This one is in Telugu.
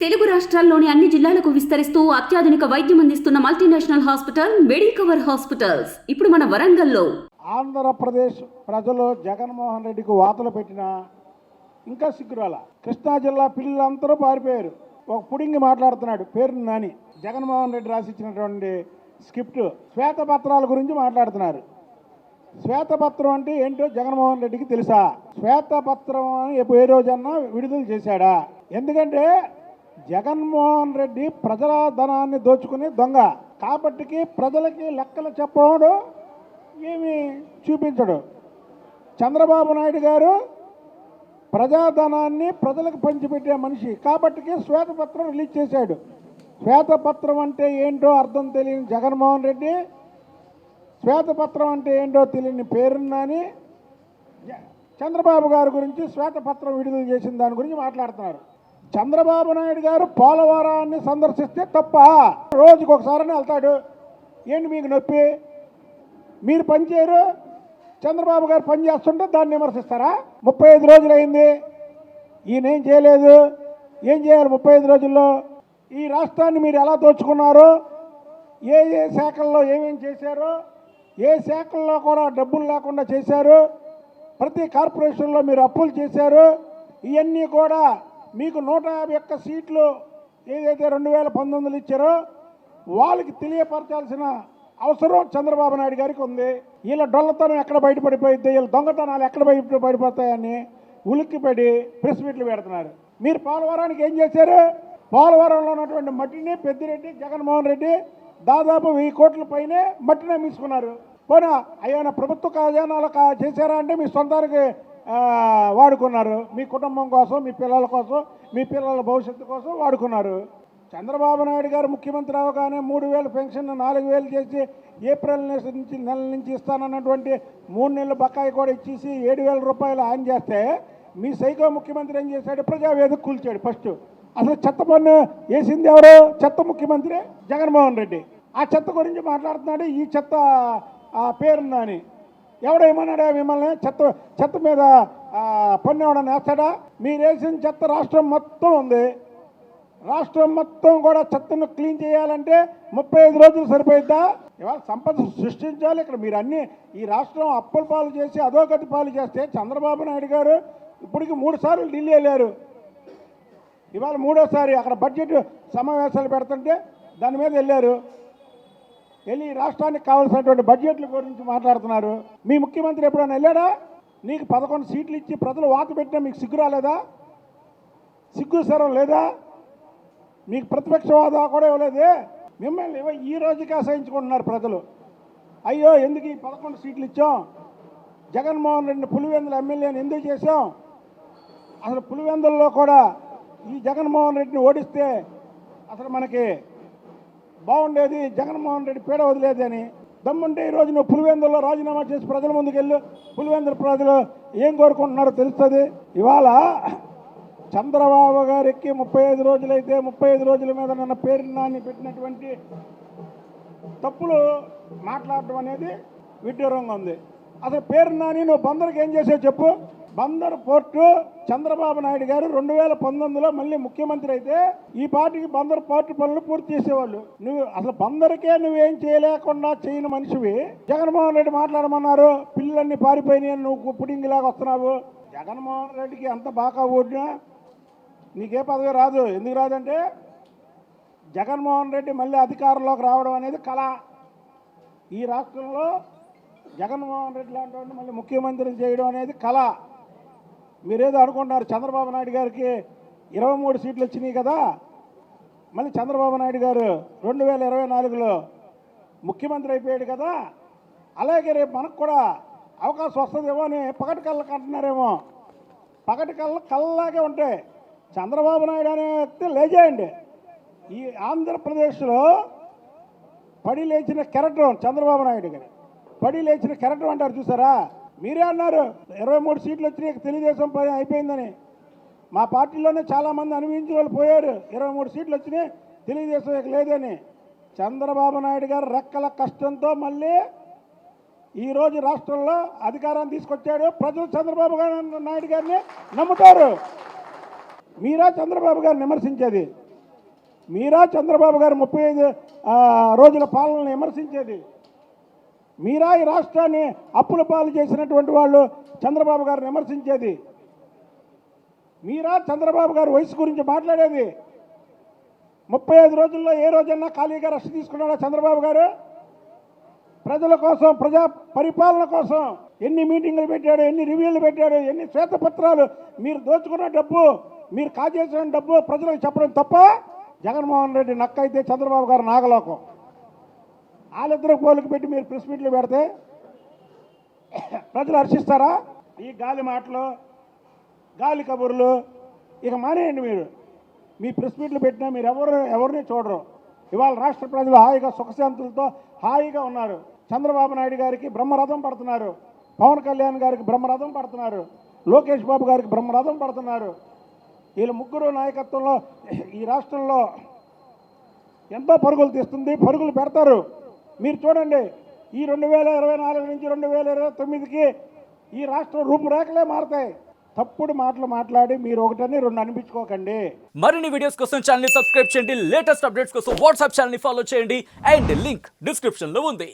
తెలుగు రాష్ట్రాల్లోని అన్ని జిల్లాలకు విస్తరిస్తూ అత్యాధునిక వైద్యం అందిస్తున్న మల్టీనేషనల్ హాస్పిటల్ మెడికవర్ హాస్పిటల్స్ ఇప్పుడు మన వరంగల్లో. ఆంధ్రప్రదేశ్ ప్రజలు జగన్మోహన్ రెడ్డికి వాతలు పెట్టినా ఇంకా సిగ్గురాల. కృష్ణా జిల్లా పిల్లలందరూ పారిపోయారు. ఒక పుడింగి మాట్లాడుతున్నాడు పేరు నాని. జగన్మోహన్ రెడ్డి రాసిచ్చినటువంటి స్క్రిప్ట్ శ్వేతపత్రాల గురించి మాట్లాడుతున్నారు. శ్వేతపత్రం అంటే ఏంటో జగన్మోహన్ రెడ్డికి తెలుసా? శ్వేతపత్రం అని ఏ రోజన్నా విడుదల చేశాడా? ఎందుకంటే జగన్మోహన్ రెడ్డి ప్రజల ధనాన్ని దోచుకుని దొంగ కాబట్టికి ప్రజలకి లెక్కలు చెప్పడం ఏమి చూపించడు. చంద్రబాబు నాయుడు గారు ప్రజాధనాన్ని ప్రజలకు పంచిపెట్టే మనిషి కాబట్టికి శ్వేతపత్రం రిలీజ్ చేశాడు. శ్వేతపత్రం అంటే ఏంటో అర్థం తెలియని జగన్మోహన్ రెడ్డి శ్వేతపత్రం అంటే ఏంటో తెలియని పేరున్నాని చంద్రబాబు గారి గురించి శ్వేతపత్రం విడుదల చేసిన దాని గురించి మాట్లాడుతున్నారు. చంద్రబాబు నాయుడు గారు పోలవరాన్ని సందర్శిస్తే తప్ప? రోజుకి ఒకసారి వెళ్తాడు. ఏంటి మీకు నొప్పి? మీరు పనిచేయరు, చంద్రబాబు గారు పని చేస్తుంటే దాన్ని విమర్శిస్తారా? 35 రోజులు అయింది, ఈయనేం చేయలేదు. ఏం చేయాలి 35 రోజుల్లో? ఈ రాష్ట్రాన్ని మీరు ఎలా దోచుకున్నారో, ఏ ఏ శాఖల్లో ఏమేం చేశారో, ఏ శాఖల్లో కూడా డబ్బులు లేకుండా చేశారు, ప్రతి కార్పొరేషన్లో మీరు అప్పులు చేశారు. ఇవన్నీ కూడా మీకు 151 సీట్లు ఏదైతే 2019 ఇచ్చారో వాళ్ళకి తెలియపరచాల్సిన అవసరం చంద్రబాబు నాయుడు గారికి ఉంది. వీళ్ళ డొల్లతనం ఎక్కడ బయటపడిపోయింది, వీళ్ళ దొంగతనాలు ఎక్కడ బయటపడిపోతాయని ఉలిక్కిపడి ప్రెస్ మీట్లు పెడుతున్నారు. మీరు పోలవరానికి ఏం చేశారు? పోలవరంలో ఉన్నటువంటి మట్టిని పెద్దిరెడ్డి జగన్మోహన్ రెడ్డి దాదాపు 1000 కోట్ల పైనే మట్టినే తీసుకున్నారు. పోనా అయ్యా ప్రభుత్వ ఖజానాలు చేశారా అంటే మీ సొంతానికి వాడుకున్నారు. మీ కుటుంబం కోసం, మీ పిల్లల కోసం, మీ పిల్లల భవిష్యత్తు కోసం వాడుకున్నారు. చంద్రబాబు నాయుడు గారు ముఖ్యమంత్రి అవగానే 3000 పెన్షన్ 4000 చేసి ఏప్రిల్ నెల నుంచి ఇస్తానన్నటువంటి 3 నెలల బకాయి కూడా ఇచ్చేసి 7000 రూపాయలు ఆయన చేస్తే మీ సైకో ముఖ్యమంత్రి ఏం చేశాడు? ప్రజావేదిక కూల్చాడు. ఫస్ట్ అసలు చెత్త పన్ను వేసింది ఎవరు? చెత్త ముఖ్యమంత్రి జగన్మోహన్ రెడ్డి. ఆ చెత్త గురించి మాట్లాడుతున్నాడు. ఈ చెత్త పేరుందని ఎవడేమన్నాడా మిమ్మల్ని? చెత్త మీద పన్ను ఎవడన్నా వేస్తాడా? మీరు వేసిన చెత్త రాష్ట్రం మొత్తం ఉంది. రాష్ట్రం మొత్తం కూడా చెత్తను క్లీన్ చేయాలంటే 35 రోజులు సరిపోయిద్దా? ఇవాళ సంపద సృష్టించాలి. ఇక్కడ మీరు అన్నీ ఈ రాష్ట్రం అప్పుల పాలు చేసి అధోగతి పాలు చేస్తే చంద్రబాబు నాయుడు గారు ఇప్పటికి 3 సార్లు ఢిల్లీ వెళ్ళారు. ఇవాళ 3వసారి అక్కడ బడ్జెట్ సమావేశాలు పెడుతుంటే దాని మీద వెళ్ళారు. వెళ్ళి రాష్ట్రానికి కావాల్సినటువంటి బడ్జెట్ల గురించి మాట్లాడుతున్నారు. మీ ముఖ్యమంత్రి ఎప్పుడైనా వెళ్ళాడా? నీకు 11 సీట్లు ఇచ్చి ప్రజలు వాత పెట్టినా మీకు సిగ్గు రాలేదా? సిగ్గు సరం లేదా? మీకు ప్రతిపక్ష హోదా కూడా ఇవ్వలేదే. మిమ్మల్ని ఈ రోజుకి అసహించుకుంటున్నారు ప్రజలు. అయ్యో ఎందుకు ఈ 11 సీట్లు ఇచ్చాం? జగన్మోహన్ రెడ్డిని పులివెందుల ఎమ్మెల్యేని ఎందుకు చేసాం? అసలు పులివెందుల్లో కూడా ఈ జగన్మోహన్ రెడ్డిని ఓడిస్తే అసలు మనకి బాగుండేది, జగన్మోహన్ రెడ్డి పీడ వదిలేది అని దమ్ముంటే ఈరోజు నువ్వు పులివెందుల్లో రాజీనామా చేసి ప్రజల ముందుకు వెళ్ళు. పులివెందుల ప్రజలు ఏం కోరుకుంటున్నారో తెలుస్తుంది. ఇవాళ చంద్రబాబు గారికి 35 రోజులైతే 35 రోజుల మీద నన్న పేరునాన్ని పెట్టినటువంటి తప్పులు మాట్లాడటం అనేది విడ్డూరంగా ఉంది. అసలు పేరునాని నువ్వు బందర్కి ఏం చేసావు చెప్పు? బందర్ పోర్టు చంద్రబాబు నాయుడు గారు 2019లో మళ్ళీ ముఖ్యమంత్రి అయితే ఈ పార్టీకి బందర్ పోర్టు పనులు పూర్తి చేసేవాళ్ళు. నువ్వు అసలు బందరికే నువ్వేం చేయలేకుండా చేయని మనిషివి. జగన్మోహన్ రెడ్డి మాట్లాడమన్నారు, పిల్లలన్నీ పారిపోయినాయి, నువ్వు పుడింగిలాగా వస్తున్నావు. జగన్మోహన్ రెడ్డికి అంత బాగా ఓడినా నీకే పదవి రాదు. ఎందుకు రాదంటే జగన్మోహన్ రెడ్డి మళ్ళీ అధికారంలోకి రావడం అనేది కళ. ఈ రాష్ట్రంలో జగన్మోహన్ రెడ్డి లాంటి వాడిని మళ్ళీ ముఖ్యమంత్రి చేయడం అనేది కళ. మీరేదో అనుకుంటున్నారు చంద్రబాబు నాయుడు గారికి 23 సీట్లు వచ్చినాయి కదా, మళ్ళీ చంద్రబాబు నాయుడు గారు 2024లో ముఖ్యమంత్రి అయిపోయాడు కదా, అలాగే రేపు మనకు కూడా అవకాశం వస్తుందేమో అని పగటి కళ్ళకి అంటున్నారేమో. పగటి కళ్ళలాగే ఉంటాయి. చంద్రబాబు నాయుడు అనే వ్యక్తి లేజెండ్. ఈ ఆంధ్రప్రదేశ్లో పడి లేచిన కెరటం చంద్రబాబు నాయుడు గారు. పడి లేచిన కెరటం అంటారు చూసారా? మీరే అన్నారు 23 సీట్లు వచ్చినాయి తెలుగుదేశం పని అయిపోయిందని. మా పార్టీలోనే చాలామంది అనుభవించిన వాళ్ళు పోయారు. 23 సీట్లు వచ్చినాయి తెలుగుదేశం ఇక లేదని. చంద్రబాబు నాయుడు గారు రెక్కల కష్టంతో మళ్ళీ ఈరోజు రాష్ట్రంలో అధికారాన్ని తీసుకొచ్చాడు. ప్రజలు చంద్రబాబు నాయుడు గారిని నమ్ముతారు. మీరా చంద్రబాబు గారిని విమర్శించేది? మీరా చంద్రబాబు గారు 35 రోజుల పాలనను విమర్శించేది? మీరా ఈ రాష్ట్రాన్ని అప్పుల పాలు చేసినటువంటి వాళ్ళు చంద్రబాబు గారిని విమర్శించేది? మీరా చంద్రబాబు గారు వయసు గురించి మాట్లాడేది? 35 రోజుల్లో ఏ రోజన్నా ఖాళీగా రెస్ట్ తీసుకున్నాడా చంద్రబాబు గారు? ప్రజల కోసం, ప్రజా పరిపాలన కోసం ఎన్ని మీటింగులు పెట్టాడు, ఎన్ని రివ్యూలు పెట్టాడు, ఎన్ని శ్వేతపత్రాలు? మీరు దోచుకున్న డబ్బు, మీరు కాజేసిన డబ్బు ప్రజలకు చెప్పడం తప్ప జగన్మోహన్ రెడ్డి నక్క అయితే చంద్రబాబు గారు నాగలోకం. వాళ్ళిద్దరు పోలికి పెట్టి మీరు ప్రెస్ మీట్లు పెడితే ప్రజలు హర్షిస్తారా? ఈ గాలి మాటలు, గాలి కబుర్లు ఇక మానేయండి. మీరు మీ ప్రెస్ మీట్లు పెట్టినా మీరు ఎవరిని చూడరు. ఇవాళ రాష్ట్ర ప్రజలు హాయిగా సుఖశాంతులతో హాయిగా ఉన్నారు. చంద్రబాబు నాయుడు గారికి బ్రహ్మరథం పడుతున్నారు, పవన్ కళ్యాణ్ గారికి బ్రహ్మరథం పడుతున్నారు, లోకేష్ బాబు గారికి బ్రహ్మరథం పడుతున్నారు. వీళ్ళ ముగ్గురు నాయకత్వంలో ఈ రాష్ట్రంలో ఎంతో పరుగులు తీస్తుంది, పరుగులు పెడతారు. మీరు చూడండి, ఈ 2024 నుంచి 2029కి ఈ రాష్ట్ర రూపురేఖలే మారుతాయి. తప్పుడు మాటలు మాట్లాడి మీరు ఒకటని రెండు అనిపించుకోకండి. మరిన్ని వీడియోస్ కోసం ఛానల్ ని సబ్స్క్రైబ్ చేయండి. లేటెస్ట్ అప్డేట్స్ కోసం వాట్సాప్ ఛానల్ ని ఫాలో చేయండి. అండ్ లింక్ డిస్క్రిప్షన్ లో ఉంది.